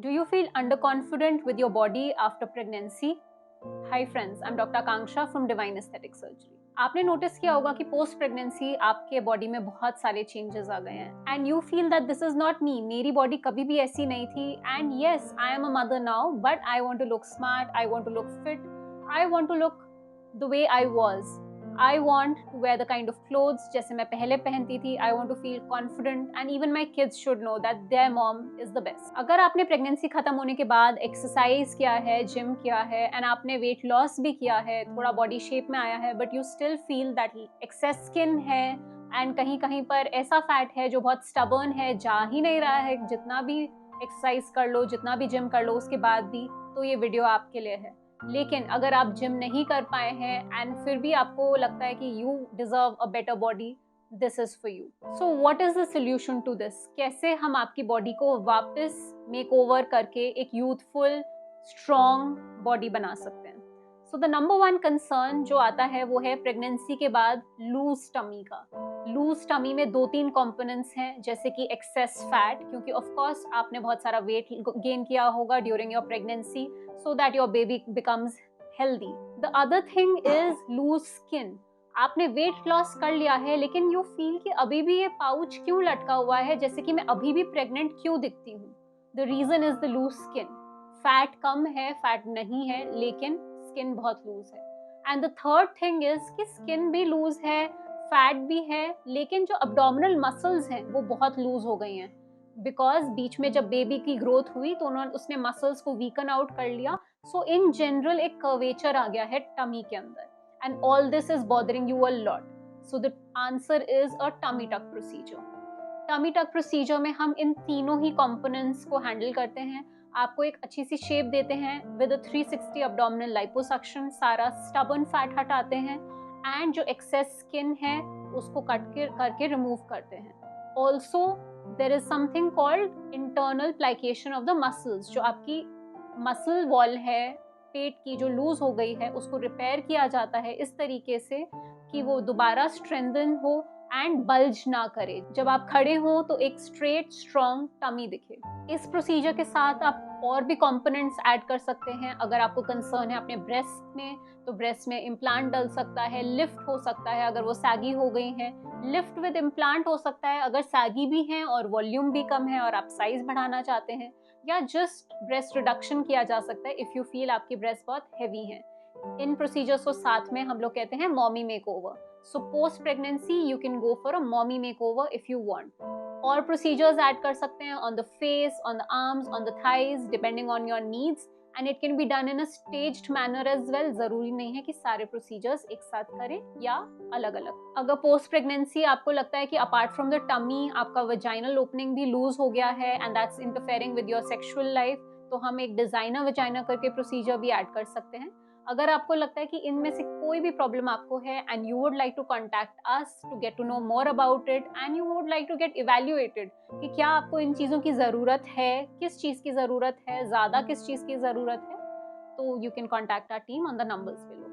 Do you feel underconfident with your body after pregnancy? Hi friends, I'm Dr. Akanksha from Divine Aesthetic Surgery. आपने notice किया होगा कि post pregnancy आपके body में बहुत सारे चेंजेस आ गए हैं and you feel that this is not me, मेरी बॉडी कभी भी ऐसी नहीं थी and yes I am a mother now but I want to look smart, I want to look fit, I want to look the way I was, I want to wear the kind of clothes जैसे मैं पहले पहनती थी, I want to feel confident and even my kids should know that there mom is the best. अगर आपने pregnancy खत्म होने के बाद एक्सरसाइज किया है, जिम किया है एंड आपने वेट लॉस भी किया है, थोड़ा बॉडी शेप में आया है but you still feel that excess skin है एंड कहीं कहीं पर ऐसा फैट है जो बहुत स्टबर्न है, जा ही नहीं रहा है, जितना भी एक्सरसाइज कर लो, जितना भी जिम कर लो उसके बाद भी, तो ये वीडियो आपके लिए है। लेकिन अगर आप जिम नहीं कर पाए हैं एंड फिर भी आपको लगता है कि you deserve a better body, this is for you. So what is the solution to this? कैसे हम आपकी बॉडी को वापस मेक ओवर करके एक यूथफुल स्ट्रॉन्ग बॉडी बना सकते हैं? So the number one concern जो आता है वो है प्रेगनेंसी के बाद लूज टमी का। लूज टमी में 2-3 कंपोनेंट्स हैं, जैसे कि एक्सेस फैट, क्योंकि ऑफ कोर्स आपने बहुत सारा वेट गेन किया होगा during your pregnancy so that your baby becomes healthy. The other thing is loose skin. आपने वेट लॉस कर लिया है लेकिन यू फील कि अभी भी ये पाउच क्यों लटका हुआ है, जैसे कि मैं अभी भी प्रेग्नेंट क्यों दिखती हूँ। The reason is the loose skin. Fat कम है, फैट नहीं है, लेकिन स्किन बहुत लूज है। And the third thing is कि स्किन भी लूज है, फैट भी है, लेकिन जो अब्डोमिनल मसल्स हैं वो बहुत लूज हो गई हैं, बिकॉज बीच में जब बेबी की ग्रोथ हुई तो उसने मसल्स को वीकन आउट कर लिया। सो इन जनरल एक कर्वेचर आ गया है टमी के अंदर and all this is bothering you a lot. So the answer is a tummy tuck procedure. Tummy tuck procedure में हम इन तीनों ही कंपोनेंट्स को हैंडल करते हैं, आपको एक अच्छी सी शेप देते हैं विद अ 360 अब्डोमिनल लाइपोसक्शन, सारा स्टबर्न फैट हटाते हैं एंड जो एक्सेस स्किन है उसको कट करके रिमूव करते हैं। Also there is something called internal plication of the muscles. जो आपकी मसल वॉल है पेट की जो लूज हो गई है उसको रिपेयर किया जाता है इस तरीके से कि वो दोबारा स्ट्रेंथन हो एंड बल्ज ना करे, जब आप खड़े हो तो एक स्ट्रेट स्ट्रॉन्ग टमी दिखे। इस प्रोसीजर के साथ आप और भी कंपोनेंट्स ऐड कर सकते हैं। अगर आपको कंसर्न है अपने ब्रेस्ट में तो ब्रेस्ट में इम्प्लांट डल सकता है, लिफ्ट हो सकता है अगर वो सैगी हो गई है, लिफ्ट विद इम्प्लांट हो सकता है अगर सैगी भी हैं और वॉल्यूम भी कम है और आप साइज बढ़ाना चाहते हैं, या जस्ट ब्रेस्ट रिडक्शन किया जा सकता है इफ यू फील आपकी ब्रेस्ट बहुत हैवी है। इन प्रोसीजर्स को साथ में हम लोग कहते हैं mommy makeover. So post pregnancy you can go for a mommy makeover if you want. और प्रोसीजर्स ऐड कर सकते हैं on the face, on the arms, on the thighs, depending on your needs and it can be done in a staged manner as well. जरूरी नहीं है कि सारे procedures एक साथ करें या अलग अलग। अगर पोस्ट प्रेगनेंसी आपको लगता है कि अपार्ट फ्रॉम द टमी आपका वजाइनल ओपनिंग भी लूज हो गया है and that's interfering with your sexual life, तो हम एक डिजाइनर वजाइना करके प्रोसीजर भी ऐड कर सकते हैं। अगर आपको लगता है कि इनमें से कोई भी प्रॉब्लम आपको है and you would like to contact us to get to know more about it and you would like to get evaluated कि क्या आपको इन चीज़ों की ज़रूरत है, किस चीज़ की ज़रूरत है, ज़्यादा किस चीज़ की ज़रूरत है, तो you can contact our team on the numbers below.